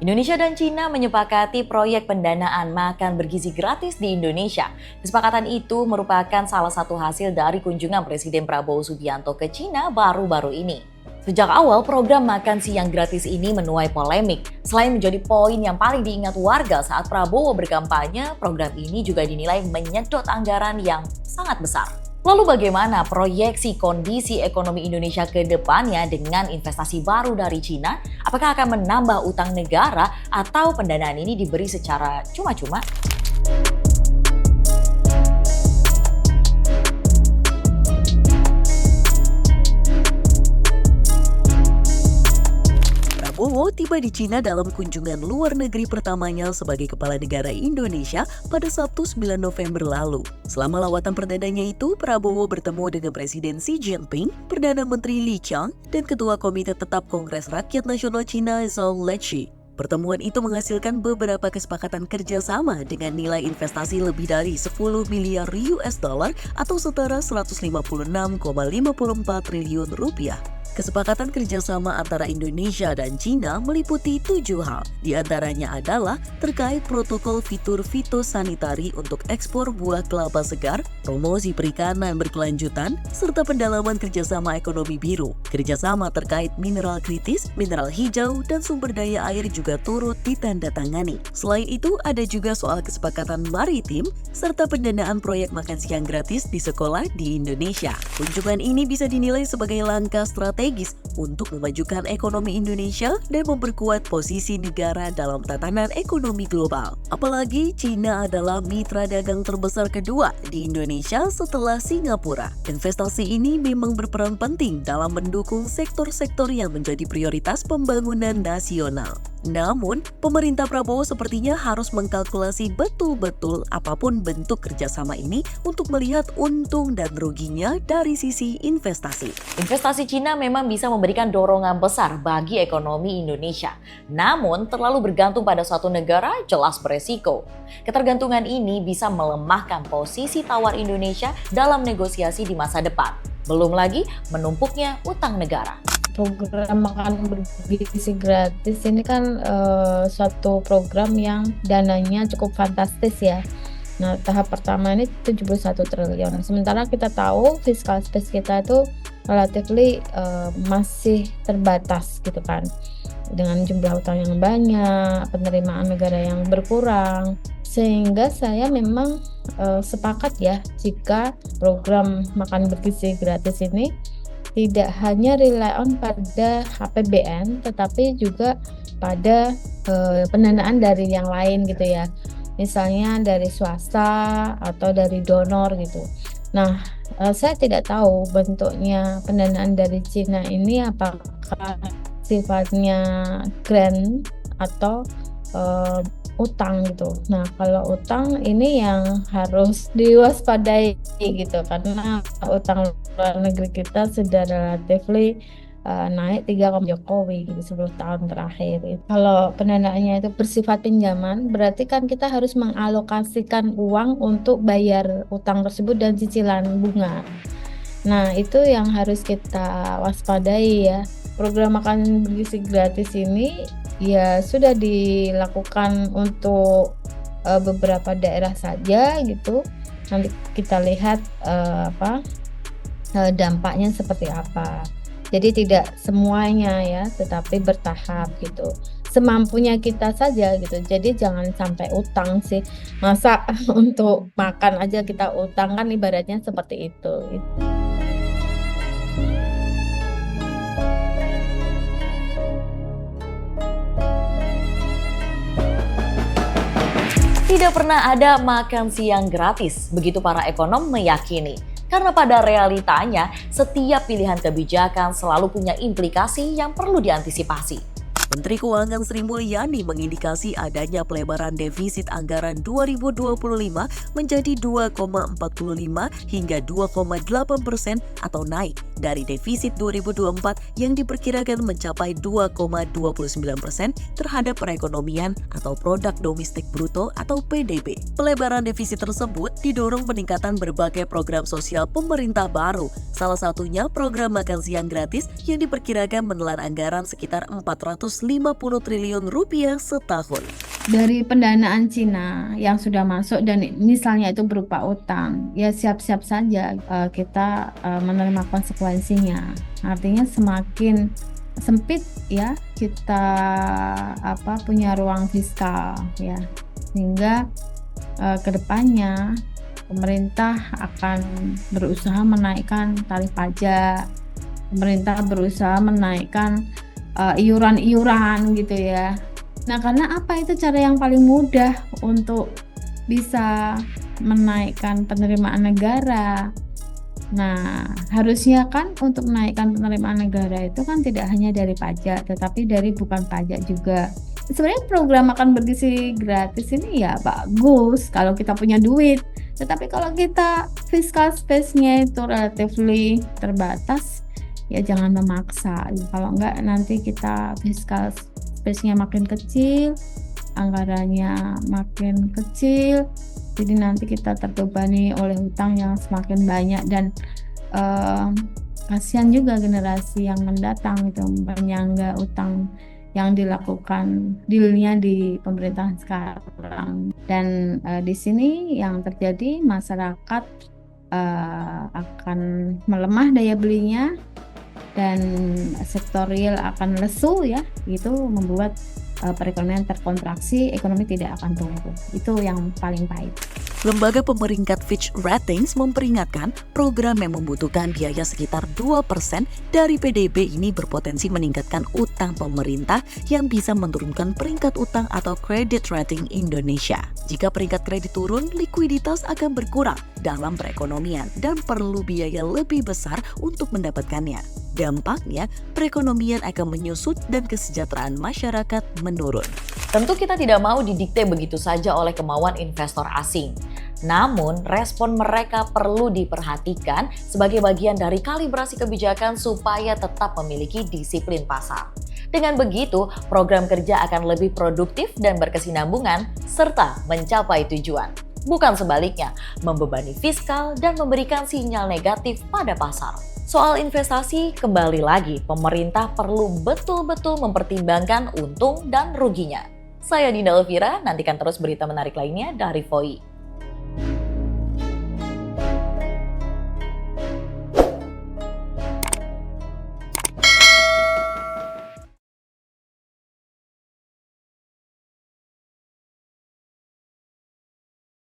Indonesia dan Cina menyepakati proyek pendanaan makan bergizi gratis di Indonesia. Kesepakatan itu merupakan salah satu hasil dari kunjungan Presiden Prabowo Subianto ke Cina baru-baru ini. Sejak awal, program makan siang gratis ini menuai polemik. Selain menjadi poin yang paling diingat warga saat Prabowo berkampanye, program ini juga dinilai menyedot anggaran yang sangat besar. Lalu bagaimana proyeksi kondisi ekonomi Indonesia ke depannya dengan investasi baru dari Cina? Apakah akan menambah utang negara atau pendanaan ini diberi secara cuma-cuma? Prabowo tiba di Cina dalam kunjungan luar negeri pertamanya sebagai kepala negara Indonesia pada Sabtu 9 November lalu. Selama lawatan perdananya itu, Prabowo bertemu dengan Presiden Xi Jinping, Perdana Menteri Li Qiang, dan Ketua Komite Tetap Kongres Rakyat Nasional Cina Zhou Leji. Pertemuan itu menghasilkan beberapa kesepakatan kerjasama dengan nilai investasi lebih dari 10 miliar US dollar atau setara 156,54 triliun rupiah. Kesepakatan kerjasama antara Indonesia dan Cina meliputi 7 hal. Di antaranya adalah terkait protokol fitur fitosanitari untuk ekspor buah kelapa segar, promosi perikanan berkelanjutan, serta pendalaman kerjasama ekonomi biru. Kerjasama terkait mineral kritis, mineral hijau, dan sumber daya air juga turut ditandatangani. Selain itu, ada juga soal kesepakatan maritim, serta pendanaan proyek makan siang gratis di sekolah di Indonesia. Kunjungan ini bisa dinilai sebagai langkah strategis untuk memajukan ekonomi Indonesia dan memperkuat posisi negara dalam tatanan ekonomi global. Apalagi Cina adalah mitra dagang terbesar kedua di Indonesia setelah Singapura. Investasi ini memang berperan penting dalam mendukung sektor-sektor yang menjadi prioritas pembangunan nasional. Namun, pemerintah Prabowo sepertinya harus mengkalkulasi betul-betul apapun bentuk kerjasama ini untuk melihat untung dan ruginya dari sisi investasi. Investasi Cina memang bisa memberikan dorongan besar bagi ekonomi Indonesia. Namun, terlalu bergantung pada suatu negara jelas beresiko. Ketergantungan ini bisa melemahkan posisi tawar Indonesia dalam negosiasi di masa depan. Belum lagi menumpuknya utang negara. Program makan bergizi gratis ini kan suatu program yang dananya cukup fantastis ya. Nah, tahap pertama ini 71 triliun. Sementara kita tahu fiscal space kita itu relatively masih terbatas gitu kan. Dengan jumlah utang yang banyak, penerimaan negara yang berkurang. Sehingga saya memang sepakat ya jika program makan bergizi gratis ini tidak hanya rely on pada APBN, tetapi juga pada pendanaan dari yang lain gitu ya. Misalnya dari swasta atau dari donor gitu. Nah, saya tidak tahu bentuknya pendanaan dari Cina ini apakah sifatnya grant atau utang gitu. Nah, kalau utang ini yang harus diwaspadai gitu karena utang luar negeri kita sudah relatively naik 3 Jokowi gitu 10 tahun terakhir. Kalau pendanaannya itu bersifat pinjaman, berarti kan kita harus mengalokasikan uang untuk bayar utang tersebut dan cicilan bunga. Nah, itu yang harus kita waspadai ya. Program makan bergizi gratis ini ya sudah dilakukan untuk beberapa daerah saja gitu. Nanti kita lihat dampaknya seperti apa. Jadi tidak semuanya ya, tetapi bertahap gitu. Semampunya kita saja gitu. Jadi jangan sampai utang sih. Masa untuk makan aja kita utang kan ibaratnya seperti itu. Tidak pernah ada makan siang gratis, begitu para ekonom meyakini. Karena pada realitanya, setiap pilihan kebijakan selalu punya implikasi yang perlu diantisipasi. Menteri Keuangan Sri Mulyani mengindikasi adanya pelebaran defisit anggaran 2025 menjadi 2,45 hingga 2,8% atau naik dari defisit 2024 yang diperkirakan mencapai 2,29% terhadap perekonomian atau produk domestik bruto atau PDB. Pelebaran defisit tersebut didorong peningkatan berbagai program sosial pemerintah baru, salah satunya program makan siang gratis yang diperkirakan menelan anggaran sekitar 450 triliun rupiah setahun. Dari pendanaan Cina yang sudah masuk dan misalnya itu berupa utang, ya siap-siap saja kita menerima konsekuensinya. Artinya semakin sempit ya kita punya ruang fiskal ya, sehingga kedepannya pemerintah akan berusaha menaikkan tarif pajak, pemerintah berusaha menaikkan iuran-iuran gitu ya. Nah, karena apa itu cara yang paling mudah untuk bisa menaikkan penerimaan negara. Nah, harusnya kan untuk menaikkan penerimaan negara itu kan tidak hanya dari pajak, tetapi dari bukan pajak juga. Sebenarnya program makan bergizi gratis ini ya bagus kalau kita punya duit. Tetapi kalau kita fiscal space-nya itu relatively terbatas, ya jangan memaksa. Kalau enggak nanti kita fiscal space-nya makin kecil, anggarannya makin kecil, jadi nanti kita terbebani oleh hutang yang semakin banyak dan kasihan juga generasi yang mendatang itu menyangga utang yang dilakukan dealnya di pemerintahan sekarang. Dan di sini yang terjadi masyarakat akan melemah daya belinya dan sektor real akan lesu ya, itu membuat perekonomian terkontraksi, ekonomi tidak akan tumbuh. Itu yang paling pahit. Lembaga pemeringkat Fitch Ratings memperingatkan program yang membutuhkan biaya sekitar 2% dari PDB ini berpotensi meningkatkan utang pemerintah yang bisa menurunkan peringkat utang atau credit rating Indonesia. Jika peringkat kredit turun, likuiditas akan berkurang dalam perekonomian dan perlu biaya lebih besar untuk mendapatkannya. Dampaknya, perekonomian akan menyusut dan kesejahteraan masyarakat menurun. Tentu kita tidak mau didikte begitu saja oleh kemauan investor asing. Namun, respon mereka perlu diperhatikan sebagai bagian dari kalibrasi kebijakan supaya tetap memiliki disiplin pasar. Dengan begitu, program kerja akan lebih produktif dan berkesinambungan serta mencapai tujuan. Bukan sebaliknya, membebani fiskal dan memberikan sinyal negatif pada pasar. Soal investasi, kembali lagi, pemerintah perlu betul-betul mempertimbangkan untung dan ruginya. Saya Dinda Elvira, nantikan terus berita menarik lainnya dari VOI.